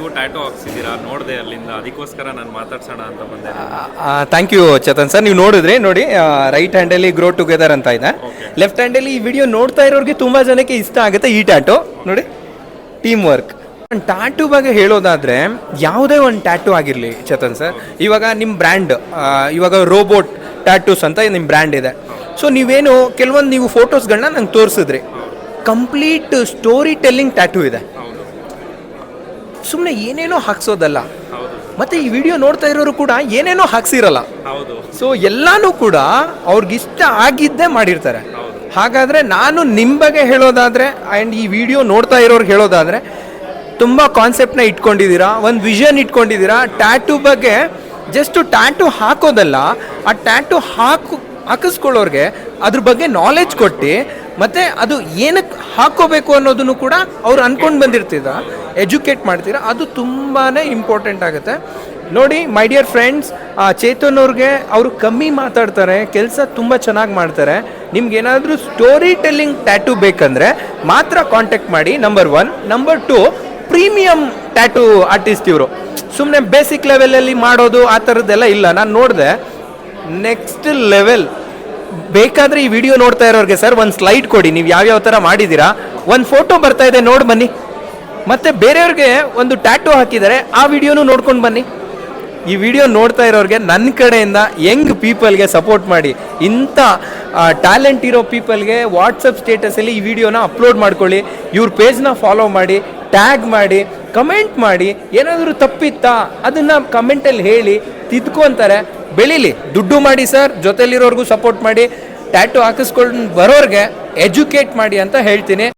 ನೀವು ಟ್ಯಾಟೂ ಹಾಕ್ಸಿದ್ದೀರಾ ನೋಡಿದೆ ಅಲ್ಲಿಂದ, ಅದಕ್ಕೋಸ್ಕರ ನಾನು ಮಾತಾಡ್ಸೋಣ ಅಂತ ಬಂದೆ. Thank you Chetan sir. ನೀವು ನೋಡಿದ್ರೆ ನೋಡಿ, ರೈಟ್ ಹ್ಯಾಂಡಲ್ಲಿ ಗ್ರೋ ಟುಗೆದರ್ ಅಂತ ಇದೆ, ಲೆಫ್ಟ್ ಹ್ಯಾಂಡಲ್ಲಿ ಈ ವಿಡಿಯೋ ನೋಡ್ತಾ ಇರೋರಿಗೆ ತುಂಬ ಜನಕ್ಕೆ ಇಷ್ಟ ಆಗುತ್ತೆ ಈ ಟ್ಯಾಟೂ ನೋಡಿ, ಟೀಮ್ ವರ್ಕ್. ಟ್ಯಾಟೂ ಬಗ್ಗೆ ಹೇಳೋದಾದರೆ ಯಾವುದೇ ಒಂದು ಟ್ಯಾಟೂ ಆಗಿರಲಿ ಚೇತನ್ ಸರ್, ಇವಾಗ ನಿಮ್ಮ ಬ್ರ್ಯಾಂಡ್, ಇವಾಗ ರೋಬೋಟ್ ಟ್ಯಾಟೂಸ್ ಅಂತ ನಿಮ್ಮ ಬ್ರ್ಯಾಂಡ್ ಇದೆ. ಸೊ ನೀವೇನು ಕೆಲವೊಂದು ನೀವು ಫೋಟೋಸ್ಗಳನ್ನ ನಂಗೆ ತೋರಿಸಿದ್ರಿ, ಕಂಪ್ಲೀಟ್ ಸ್ಟೋರಿ ಟೆಲ್ಲಿಂಗ್ ಟ್ಯಾಟೂ ಇದೆ, ಸುಮ್ಮನೆ ಏನೇನೋ ಹಾಕ್ಸೋದಲ್ಲ. ಮತ್ತು ಈ ವಿಡಿಯೋ ನೋಡ್ತಾ ಇರೋರು ಕೂಡ ಏನೇನೋ ಹಾಕ್ಸಿರಲ್ಲ. ಸೊ ಎಲ್ಲಾನು ಕೂಡ ಅವ್ರಿಗಿಷ್ಟ ಆಗಿದ್ದೇ ಮಾಡಿರ್ತಾರೆ. ಹಾಗಾದರೆ ನಾನು ನಿಮ್ಮ ಬಗ್ಗೆ ಹೇಳೋದಾದರೆ ಆ್ಯಂಡ್ ಈ ವಿಡಿಯೋ ನೋಡ್ತಾ ಇರೋರ್ಗೆ ಹೇಳೋದಾದರೆ, ತುಂಬ ಕಾನ್ಸೆಪ್ಟನ್ನ ಇಟ್ಕೊಂಡಿದ್ದೀರಾ, ಒಂದು ವಿಷನ್ ಇಟ್ಕೊಂಡಿದ್ದೀರಾ. ಟ್ಯಾಟೂ ಬಗ್ಗೆ ಜಸ್ಟ್ ಟ್ಯಾಟೂ ಹಾಕೋದಲ್ಲ, ಆ ಟ್ಯಾಟೂ ಹಾಕಿಸ್ಕೊಳ್ಳೋರಿಗೆ ಅದ್ರ ಬಗ್ಗೆ ನಾಲೆಜ್ ಕೊಟ್ಟು ಮತ್ತು ಅದು ಏನಕ್ಕೆ ಹಾಕ್ಕೋಬೇಕು ಅನ್ನೋದನ್ನು ಕೂಡ ಅವ್ರು ಅಂದ್ಕೊಂಡು ಬಂದಿರ್ತಿದ್ದ, ಎಜುಕೇಟ್ ಮಾಡ್ತೀರಾ, ಅದು ತುಂಬಾ ಇಂಪಾರ್ಟೆಂಟ್ ಆಗುತ್ತೆ. ನೋಡಿ ಮೈ ಡಿಯರ್ ಫ್ರೆಂಡ್ಸ್, ಚೇತನ್ ಅವ್ರಿಗೆ ಅವರು ಕಮ್ಮಿ ಮಾತಾಡ್ತಾರೆ, ಕೆಲಸ ತುಂಬ ಚೆನ್ನಾಗಿ ಮಾಡ್ತಾರೆ. ನಿಮ್ಗೇನಾದರೂ ಸ್ಟೋರಿ ಟೆಲ್ಲಿಂಗ್ ಟ್ಯಾಟೂ ಬೇಕಂದರೆ ಮಾತ್ರ ಕಾಂಟ್ಯಾಕ್ಟ್ ಮಾಡಿ. Number 1. Number 2, premium tattoo artist ಇವರು. ಸುಮ್ಮನೆ ಬೇಸಿಕ್ ಲೆವೆಲಲ್ಲಿ ಮಾಡೋದು ಆ ಥರದ್ದೆಲ್ಲ ಇಲ್ಲ. ನಾನು ನೋಡಿದೆ ನೆಕ್ಸ್ಟ್ ಲೆವೆಲ್. ಬೇಕಾದರೆ ಈ ವಿಡಿಯೋ ನೋಡ್ತಾ ಇರೋರಿಗೆ ಸರ್ ಒಂದು ಸ್ಲೈಡ್ ಕೊಡಿ, ನೀವು ಯಾವ್ಯಾವ ಥರ ಮಾಡಿದ್ದೀರಾ, ಒಂದು ಫೋಟೋ ಬರ್ತಾ ಇದೆ ನೋಡಿ ಬನ್ನಿ, ಮತ್ತು ಬೇರೆಯವ್ರಿಗೆ ಒಂದು ಟ್ಯಾಟೂ ಹಾಕಿದ್ದಾರೆ ಆ ವಿಡಿಯೋನೂ ನೋಡ್ಕೊಂಡು ಬನ್ನಿ. ಈ ವಿಡಿಯೋ ನೋಡ್ತಾ ಇರೋರಿಗೆ ನನ್ನ ಕಡೆಯಿಂದ ಯಂಗ್ ಪೀಪಲ್ಗೆ ಸಪೋರ್ಟ್ ಮಾಡಿ. ಇಂಥ ಟ್ಯಾಲೆಂಟ್ ಇರೋ ಪೀಪಲ್ಗೆ ವಾಟ್ಸಪ್ ಸ್ಟೇಟಸಲ್ಲಿ ಈ ವಿಡಿಯೋನ ಅಪ್ಲೋಡ್ ಮಾಡ್ಕೊಳ್ಳಿ, ಇವ್ರ ಪೇಜ್ನ ಫಾಲೋ ಮಾಡಿ, ಟ್ಯಾಗ್ ಮಾಡಿ, ಕಮೆಂಟ್ ಮಾಡಿ. ಏನಾದರೂ ತಪ್ಪಿತ್ತಾ ಅದನ್ನು ಕಮೆಂಟಲ್ಲಿ ಹೇಳಿ, ತಿದ್ಕೊತಾರೆ, ಬೆಳೀಲಿ. ದುಡ್ಡು ಮಾಡಿ ಸರ್, ಜೊತೆಲಿರೋರ್ಗೂ ಸಪೋರ್ಟ್ ಮಾಡಿ, ಟ್ಯಾಟೂ ಹಾಕಿಸ್ಕೊಂಡು ಬರೋರಿಗೆ ಎಜುಕೇಟ್ ಮಾಡಿ ಅಂತ ಹೇಳ್ತೀನಿ.